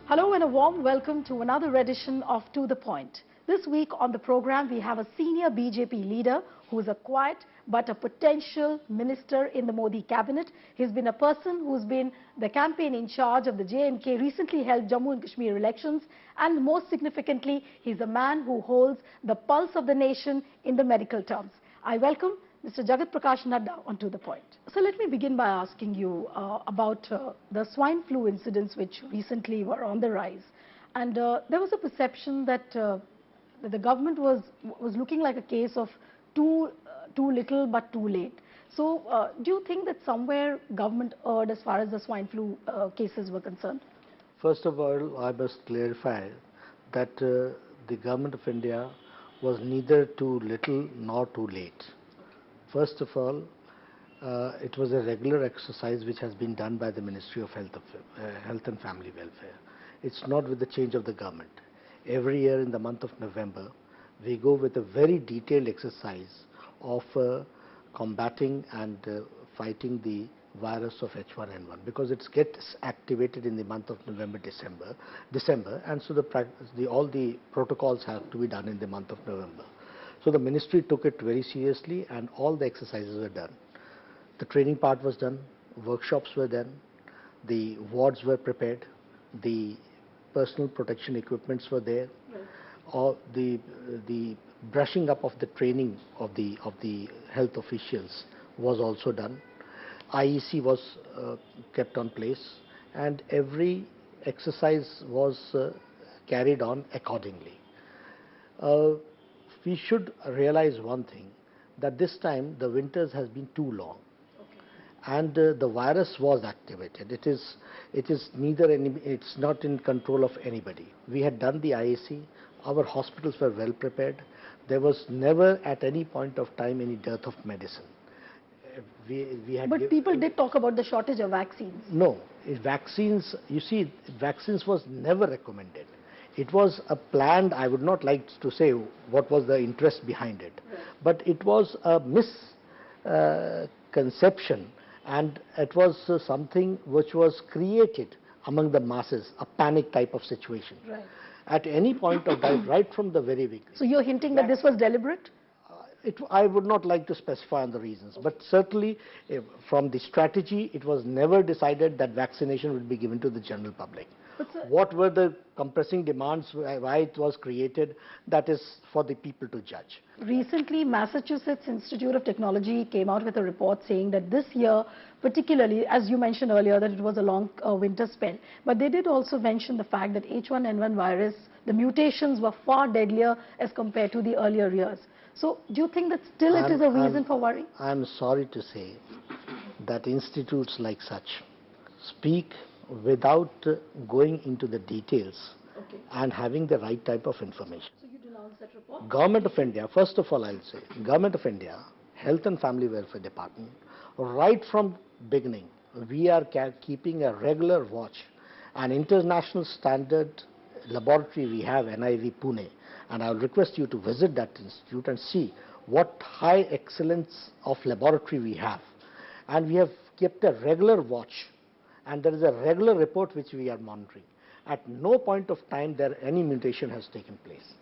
Hello and a warm welcome to another edition of To The Point. This week on the program we have a senior BJP leader who is a quiet but a potential minister in the Modi cabinet. He's been a person who's been the campaign in charge of the J&K recently held Jammu and Kashmir elections, and most significantly he's a man who holds the pulse of the nation in the medical terms. I welcome Mr. Jagat Prakash Nadda on To The Point. So let me begin by asking you about the swine flu incidents which recently were on the rise. And there was a perception that the government was looking like a case of too little but too late. So do you think that somewhere government erred as far as the swine flu cases were concerned? First of all, I must clarify that the government of India was neither too little nor too late. First of all, it was a regular exercise which has been done by the Ministry of Health and Family Welfare. It's not with the change of the government. Every year in the month of November, we go with a very detailed exercise of combating and fighting the virus of H1N1, because it gets activated in the month of November, December, and so all the protocols have to be done in the month of November. So the ministry took it very seriously and all the exercises were done. The training part was done, workshops were done, the wards were prepared, the personal protection equipments were there, all the brushing up of the training of the health officials was also done. IEC was kept on place, and every exercise was carried on accordingly. We should realize one thing, that this time the winters has been too long, and the virus was activated. It is it's not in control of anybody. We had done the IAC, our hospitals were well prepared. There was never at any point of time any dearth of medicine. But people did talk about the shortage of vaccines. No, vaccines, you see, vaccines was never recommended. It was a planned, I would not like to say what was the interest behind it, but it was a misconception, and it was something which was created among the masses, a panic type of situation. Right. At any point of time, right from the very beginning. So you're hinting that this was deliberate? I would not like to specify on the reasons, but certainly from the strategy, it was never decided that vaccination would be given to the general public. What were the compressing demands, why it was created, that is for the people to judge. Recently, Massachusetts Institute of Technology came out with a report saying that this year, particularly, as you mentioned earlier, that it was a long winter spell, but they did also mention the fact that H1N1 virus, the mutations were far deadlier as compared to the earlier years. So do you think that still it is a reason for worry? I'm sorry to say that institutes like such speak without going into the details and having the right type of information. So you denounce that report? Government of India, first of all I'll say, Government of India, Health and Family Welfare Department, right from beginning, we are keeping a regular watch. An international standard laboratory we have, NIV Pune, and I'll request you to visit that institute and see what high excellence of laboratory we have. And we have kept a regular watch, and there is a regular report which we are monitoring. At no point of time there any mutation has taken place.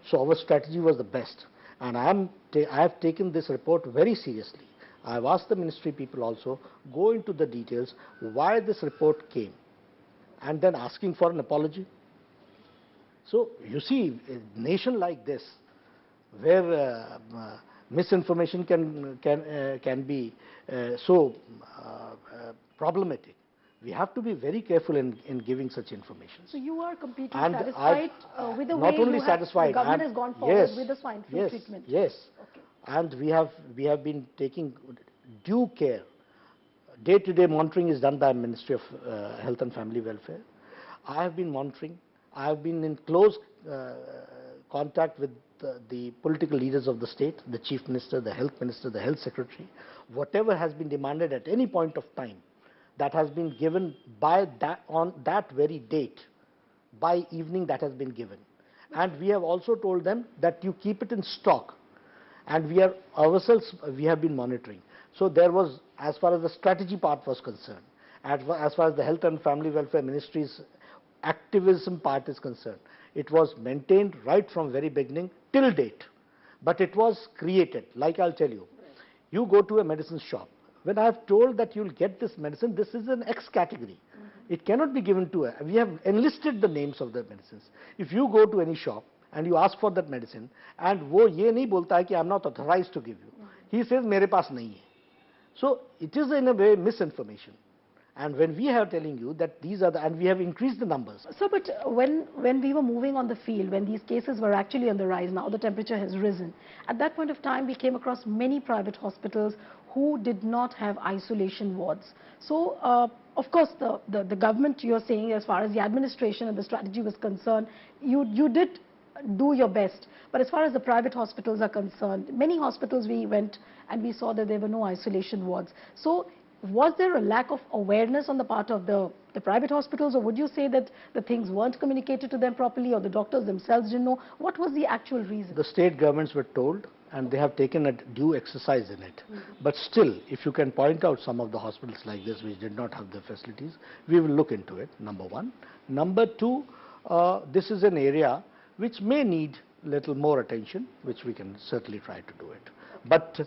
So our strategy was the best, and I have taken this report very seriously. I have asked the ministry people also, go into the details why this report came, and then asking for an apology. So you see, a nation like this, where misinformation can be so problematic, we have to be very careful in giving such information. So you are completely satisfied with the way the government has gone forward with the swine flu treatment? Yes. Okay. And we have been taking due care. Day-to-day monitoring is done by Ministry of Health and Family Welfare. I have been monitoring. I have been in close contact with the political leaders of the state, the Chief Minister, the Health Minister, the Health Secretary. Whatever has been demanded at any point of time, that has been given on that very date, by evening that has been given. And we have also told them that you keep it in stock, and we have been monitoring. So there was, as far as the strategy part was concerned, as far as the Health and Family Welfare Ministry's activism part is concerned, it was maintained right from very beginning till date. But it was created, like I'll tell you. You go to a medicine shop. When I have told that you'll get this medicine, this is an X category. It cannot be given to a, we have enlisted the names of the medicines. If you go to any shop and you ask for that medicine, and वो ये नहीं बोलता है कि I'm not authorized to give you. He says मेरे पास नहीं है. So it is in a way misinformation. And when we are telling you that these are the, and we have increased the numbers. So, but when we were moving on the field, when these cases were actually on the rise, now the temperature has risen. At that point of time, we came across many private hospitals who did not have isolation wards. So, of course, the government, you're saying, as far as the administration and the strategy was concerned, you did do your best. But as far as the private hospitals are concerned, many hospitals we went and we saw that there were no isolation wards. So, was there a lack of awareness on the part of the private hospitals, or would you say that the things weren't communicated to them properly, or the doctors themselves didn't know? What was the actual reason? The state governments were told, and they have taken a due exercise in it. But still, if you can point out some of the hospitals like this which did not have the facilities, we will look into it, number one. Number two, this is an area which may need little more attention, which we can certainly try to do it. But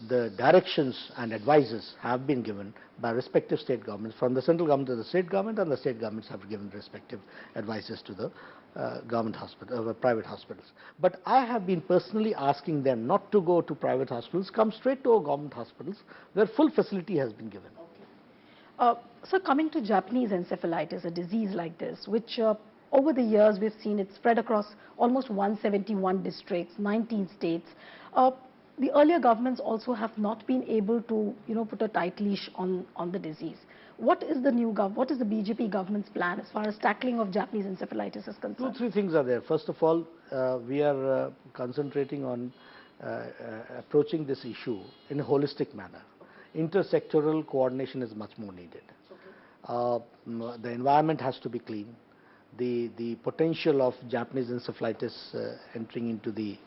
the directions and advices have been given by respective state governments, from the central government to the state government, and the state governments have given respective advices to the government hospital, private hospitals. But I have been personally asking them not to go to private hospitals, come straight to our government hospitals where full facility has been given. So coming to Japanese encephalitis, a disease like this, which over the years we've seen it spread across almost 171 districts, 19 states. The earlier governments also have not been able to, put a tight leash on the disease. What is the what is the BJP government's plan as far as tackling of Japanese encephalitis is concerned? 2-3 things are there. First of all, we are concentrating on approaching this issue in a holistic manner. Intersectoral coordination is much more needed. The environment has to be clean. The potential of Japanese encephalitis entering into the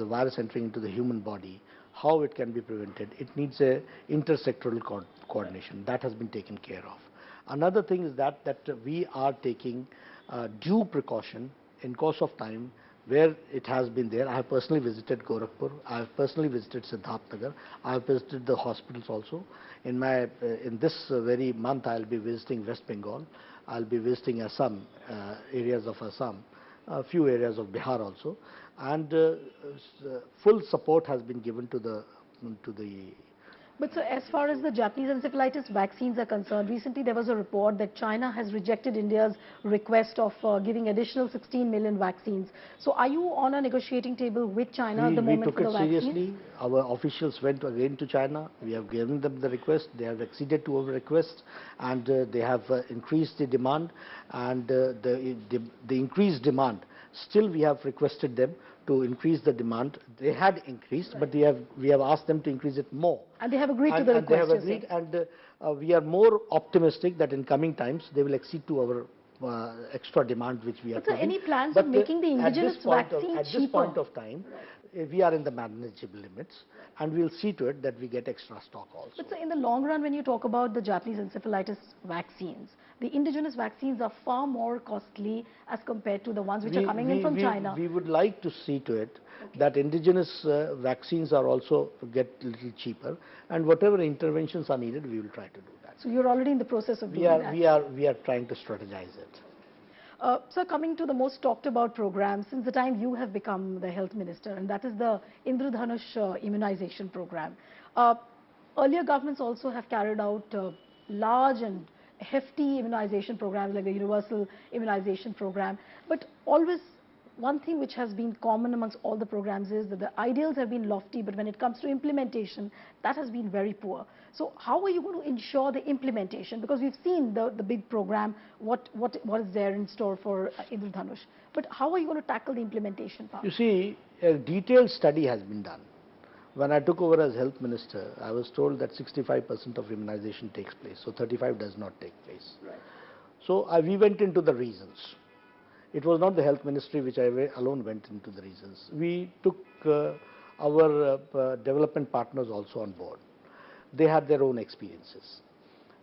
virus entering into the human body, how it can be prevented, it needs a intersectoral coordination. That has been taken care of. Another thing is that we are taking due precaution in course of time where it has been there. I have personally visited Gorakhpur, I have personally visited Siddharthnagar, I have visited the hospitals also. In this very month I will be visiting West Bengal, I will be visiting Assam, areas of Assam, a few areas of Bihar also, and full support has been given to the. But so as far as the Japanese encephalitis vaccines are concerned, recently there was a report that China has rejected India's request of giving additional 16 million vaccines. So are you on a negotiating table with China at the moment for the vaccines? We took it seriously. Our officials went again to China. We have given them the request. They have acceded to our request, and they have increased the demand. And the increased demand, still we have requested them to increase the demand. They had increased, but we have asked them to increase it more. And they have agreed to the request. They have agreed, and we are more optimistic that in coming times they will accede to our extra demand which we are putting. Any plans of making the indigenous vaccine cheaper? At this point of time, we are in the manageable limits, and we will see to it that we get extra stock also. But so in the long run, when you talk about the Japanese encephalitis vaccines, the indigenous vaccines are far more costly as compared to the ones which are coming in from China. We would like to see to it that indigenous vaccines are also get a little cheaper, and whatever interventions are needed, we will try to do that. So you're already in the process of doing that? We are trying to strategize it. So coming to the most talked about program since the time you have become the health minister, and that is the Indradhanush immunization program. Earlier governments also have carried out large and hefty immunization programs like the universal immunization program, but always one thing which has been common amongst all the programs is that the ideals have been lofty, but when it comes to implementation, that has been very poor. So how are you going to ensure the implementation? Because we've seen the big program, what is there in store for Indradhanush, but how are you going to tackle the implementation part? You see, a detailed study has been done. When I took over as health minister, I was told that 65% of immunization takes place, so 35% does not take place. Right. So we went into the reasons. It was not the health ministry which I alone went into the reasons. We took our development partners also on board. They had their own experiences.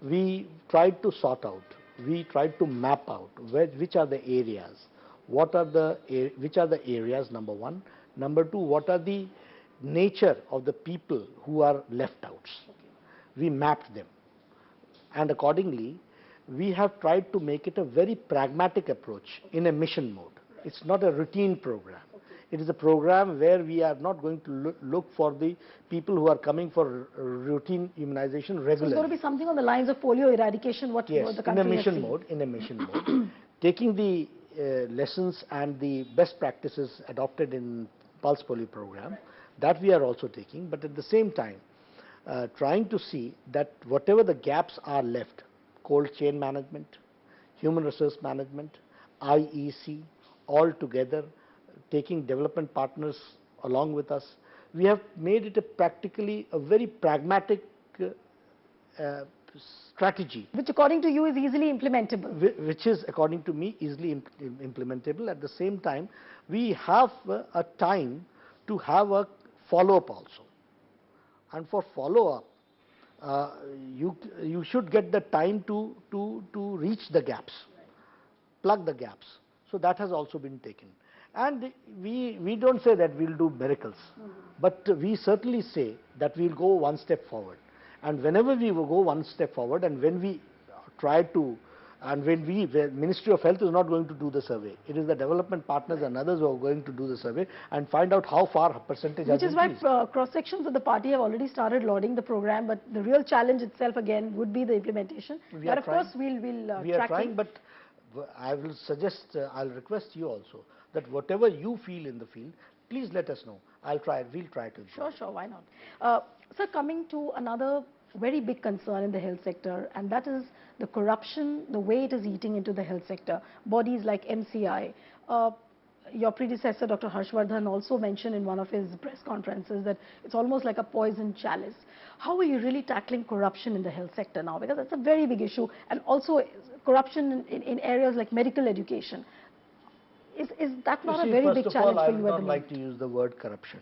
We tried to sort out we tried to map out which are the areas, which are the areas, number one. Number two, what are the nature of the people who are left out. We mapped them, and accordingly we have tried to make it a very pragmatic approach in a mission mode. It's not a routine program. It is a program where we are not going to look for the people who are coming for routine immunization regularly. So it's going to be something on the lines of polio eradication, what yes, the country in a mission has seen. mode, in a mission mode, taking the lessons and the best practices adopted in Pulse Polio program, that we are also taking, but at the same time trying to see that whatever the gaps are left, cold chain management, human resource management, IEC, all together, taking development partners along with us, we have made it a very pragmatic strategy. Which according to you is easily implementable. Which is according to me easily implementable. At the same time, we have a time to have a follow-up also. And for follow-up, you should get the time to reach the gaps, plug the gaps. So that has also been taken. And we don't say that we'll do miracles, but we certainly say that we'll go one step forward. And whenever we will go one step forward, and when we try to, and when the Ministry of Health is not going to do the survey, it is the development partners and others who are going to do the survey and find out how far percentage has increased. Which is why cross-sections of the party have already started lauding the program, but the real challenge itself again would be the implementation. But of course we'll we are trying, but I will suggest, I'll request you also that whatever you feel in the field, please let us know. We'll try to. Sure, why not? Sir, coming to another very big concern in the health sector, and that is the corruption, the way it is eating into the health sector. Bodies like MCI. Your predecessor, Dr. Harshvardhan, also mentioned in one of his press conferences that it's almost like a poison chalice. How are you really tackling corruption in the health sector now? Because that's a very big issue, and also corruption in areas like medical education. Is that not a very big challenge for you at the moment? First of all, I would not like to use the word corruption.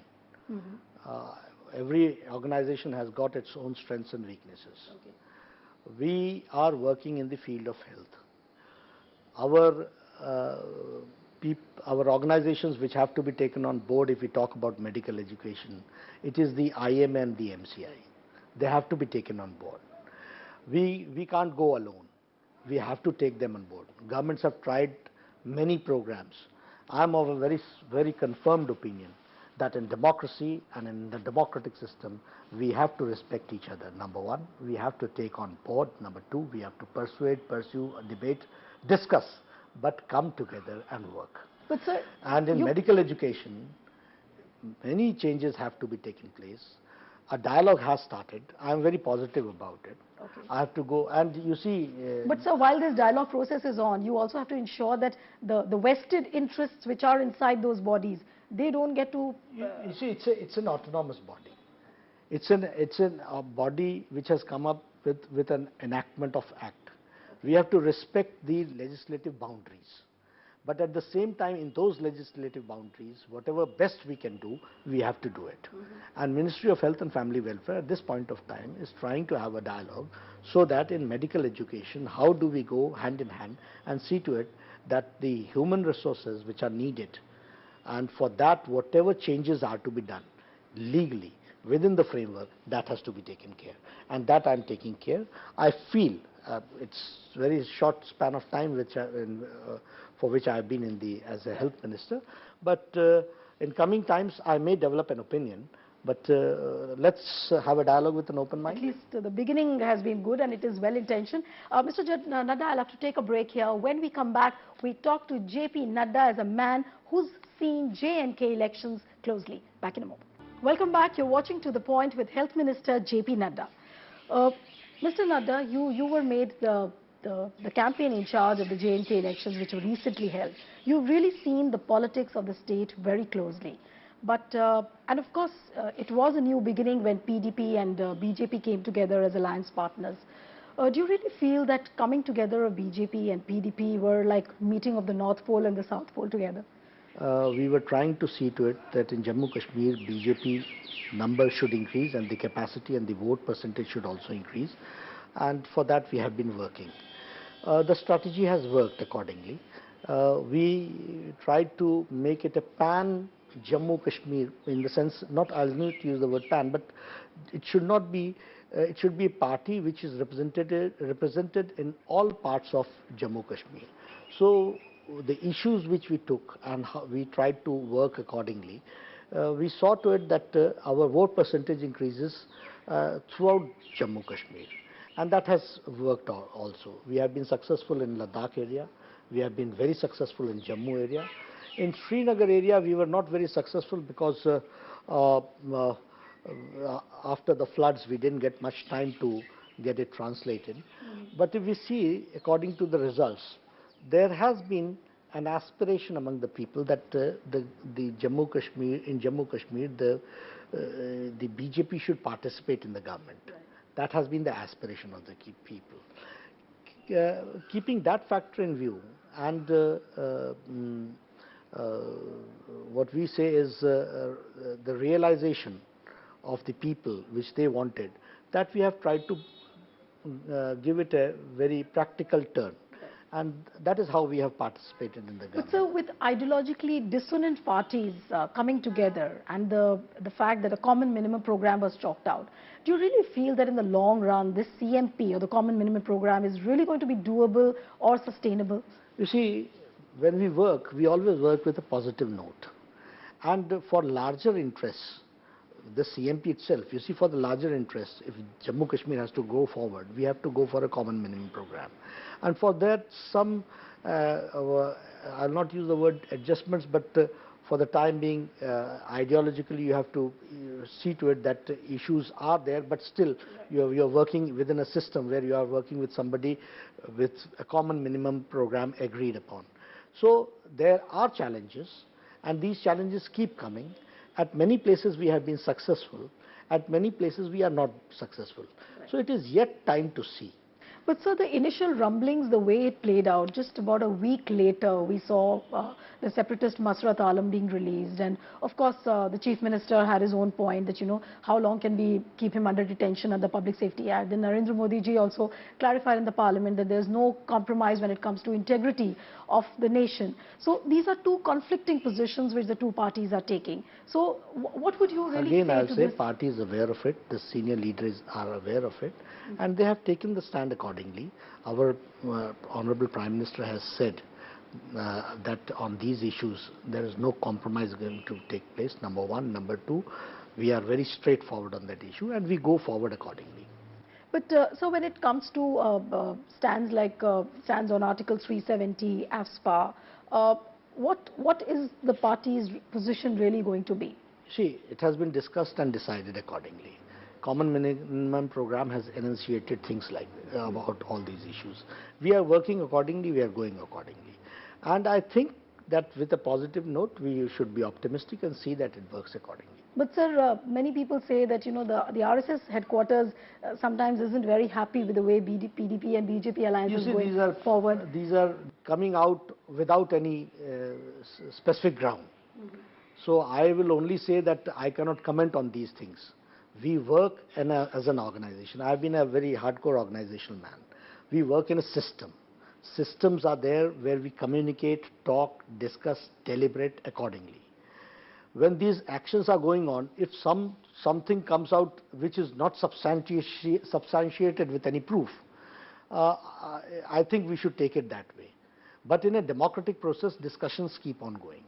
Every organization has got its own strengths and weaknesses. Okay. We are working in the field of health. Our organizations which have to be taken on board, if we talk about medical education, it is the IM and the MCI. They have to be taken on board. We can't go alone. We have to take them on board. Governments have tried many programs. I am of a very confirmed opinion that in democracy and in the democratic system, we have to respect each other. Number one, we have to take on board. Number two, we have to persuade, pursue, debate, discuss, but come together and work. But sir, and in medical education, many changes have to be taking place. A dialogue has started. I am very positive about it. Okay. I have to go, and you see... but sir, while this dialogue process is on, you also have to ensure that the vested interests which are inside those bodies, they don't get to... You see, it's an autonomous body. It's a body which has come up with an enactment of act. We have to respect the legislative boundaries. But at the same time, in those legislative boundaries, whatever best we can do, we have to do it. And Ministry of Health and Family Welfare at this point of time is trying to have a dialogue so that in medical education, how do we go hand in hand and see to it that the human resources which are needed, and for that whatever changes are to be done legally within the framework, that has to be taken care. And that I'm taking care. I feel it's very short span of time for which I have been as a health minister, but in coming times I may develop an opinion, but let's have a dialogue with an open mind. At least the beginning has been good and it is well intentioned. Mr. Nadda, I'll have to take a break here. When we come back, we talk to JP Nadda as a man who's seen J&K elections closely. Back in a moment. Welcome back. You're watching To The Point with Health Minister JP Nadda. Mr. Nadda, you were made the campaign in charge of the J&K elections which were recently held. You've really seen the politics of the state very closely. But, and of course, it was a new beginning when PDP and BJP came together as alliance partners. Do you really feel that coming together of BJP and PDP were like meeting of the North Pole and the South Pole together? We were trying to see to it that in Jammu Kashmir, BJP numbers should increase and the capacity and the vote percentage should also increase. And for that we have been working. The strategy has worked accordingly. We tried to make it a pan Jammu Kashmir, in the sense, not, I'll not use the word pan, but it should not be, it should be a party which is represented in all parts of Jammu Kashmir. So the issues which we took and how we tried to work accordingly, we saw to it that our vote percentage increases throughout Jammu Kashmir, and that has worked also. We have been successful in Ladakh area, we have been very successful in Jammu area. In Srinagar area we were not very successful because after the floods we didn't get much time to get it translated. But if we see, according to the results, there has been an aspiration among the people that the Jammu Kashmir, in Jammu Kashmir, the BJP should participate in the government. That has been the aspiration of the people. Keeping that factor in view, and what we say is the realization of the people which they wanted, that we have tried to give it a very practical turn. And that is how we have participated in the government. But so with ideologically dissonant parties coming together, and the fact that a common minimum program was chalked out, do you really feel that in the long run this CMP, or the common minimum program, is really going to be doable or sustainable? You see, when we work, we always work with a positive note. And for larger interests, the CMP itself, you see, for the larger interests, if Jammu Kashmir has to go forward, we have to go for a common minimum program. And for that, some, I'll not use the word adjustments, but for the time being, ideologically, you have to see to it that issues are there, but still you're working within a system where you are working with somebody with a common minimum program agreed upon. So there are challenges, and these challenges keep coming. At many places we have been successful, at many places we are not successful. So it is yet time to see. But sir, the initial rumblings, the way it played out, just about a week later, we saw the separatist Masrat Alam being released. And of course, the Chief Minister had his own point that, you know, how long can we keep him under detention under the Public Safety Act? Then Narendra Modi ji also clarified in the parliament that there's no compromise when it comes to integrity of the nation. So these are two conflicting positions which the two parties are taking. So what would you really say to this? Again, I'll say party is aware of it, the senior leaders are aware of it, and they have taken the stand accordingly. Our Honorable Prime Minister has said that on these issues there is no compromise going to take place, number one. Number two, we are very straightforward on that issue and we go forward accordingly. But so when it comes to stands like stands on Article 370, AFSPA, what is the party's position really going to be? See, it has been discussed and decided accordingly. Common minimum program has enunciated things like about all these issues. We are working accordingly, we are going accordingly. And I think that with a positive note, we should be optimistic and see that it works accordingly. But sir, many people say that, you know, the RSS headquarters sometimes isn't very happy with the way PDP and BJP alliance is going forward. These are coming out without any specific ground. So I will only say that I cannot comment on these things. We work as an organization. I have been a very hardcore organizational man. We work in a system. Systems are there where we communicate, talk, discuss, deliberate accordingly. When these actions are going on, if something comes out which is not substantiated with any proof, I think we should take it that way. But in a democratic process, discussions keep on going.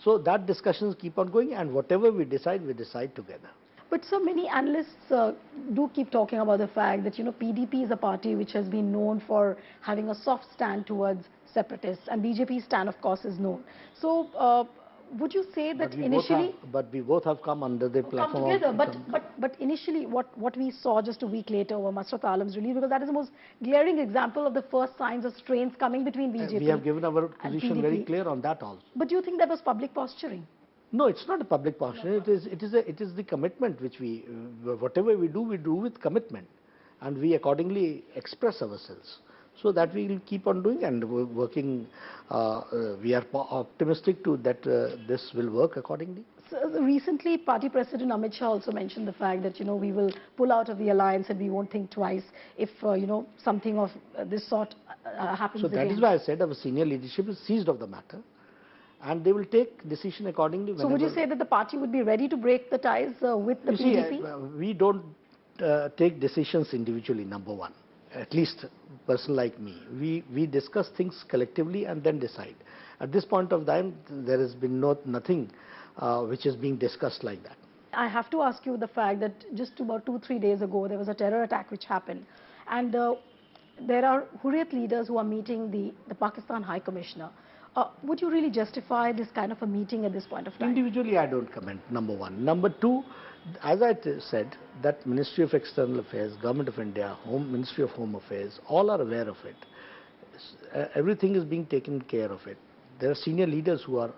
So that discussions keep on going, and whatever we decide together. But so many analysts do keep talking about the fact that, you know, PDP is a party which has been known for having a soft stand towards separatists, and BJP's stand, of course, is known. So would you say that initially... But we both have come under the platform come together, but initially what we saw just a week later were Masrat Alam's release, because that is the most glaring example of the first signs of strains coming between BJP. We have given our position very clear on that also. But do you think that was public posturing? No, it's not a public posturing. It is the commitment which we, whatever we do with commitment, and we accordingly express ourselves. So that we will keep on doing and working. We are optimistic that this will work accordingly. So recently, Party President Amit Shah also mentioned the fact that, we will pull out of the alliance and we won't think twice if, something of this sort happens So again. that is why I said our senior leadership is seized of the matter, and they will take decision accordingly. So would you say that the party would be ready to break the ties with the You see, PDP? we don't take decisions individually, number one. At least a person like me. We discuss things collectively and then decide. At this point of time, there has been nothing which is being discussed like that. I have to ask you the fact that just about 2-3 days ago, there was a terror attack which happened. And there are Hurriyat leaders who are meeting the Pakistan High Commissioner. Would you really justify this kind of a meeting at this point of time? Individually, I don't comment, number one. Number two, as I said, that Ministry of External Affairs, Government of India, Ministry of Home Affairs, all are aware of it. Everything is being taken care of it. There are senior leaders who are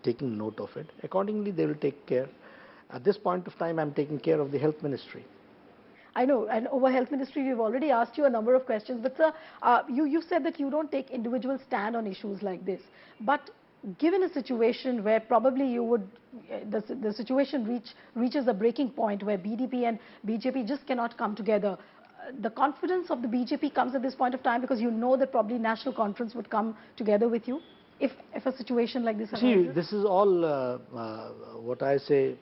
taking note of it. Accordingly, they will take care. At this point of time, I'm taking care of the Health Ministry. I know, and over Health Ministry, we've already asked you a number of questions. But sir, you said that you don't take individual stand on issues like this. But given a situation where probably you would, the situation reaches a breaking point where BDP and BJP just cannot come together, the confidence of the BJP comes at this point of time because you know that probably National Conference would come together with you if a situation like this arises? See, this is all what I say.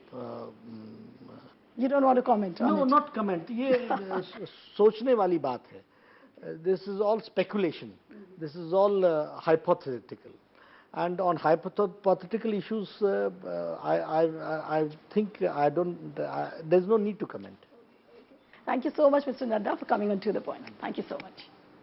You don't want to comment on it? No, not comment. ये सोचने वाली बात है. This is all speculation. This is all hypothetical. And on hypothetical issues, I think there's no need to comment. Thank you so much, Mr. Nadda, for coming on To The Point. Thank you so much.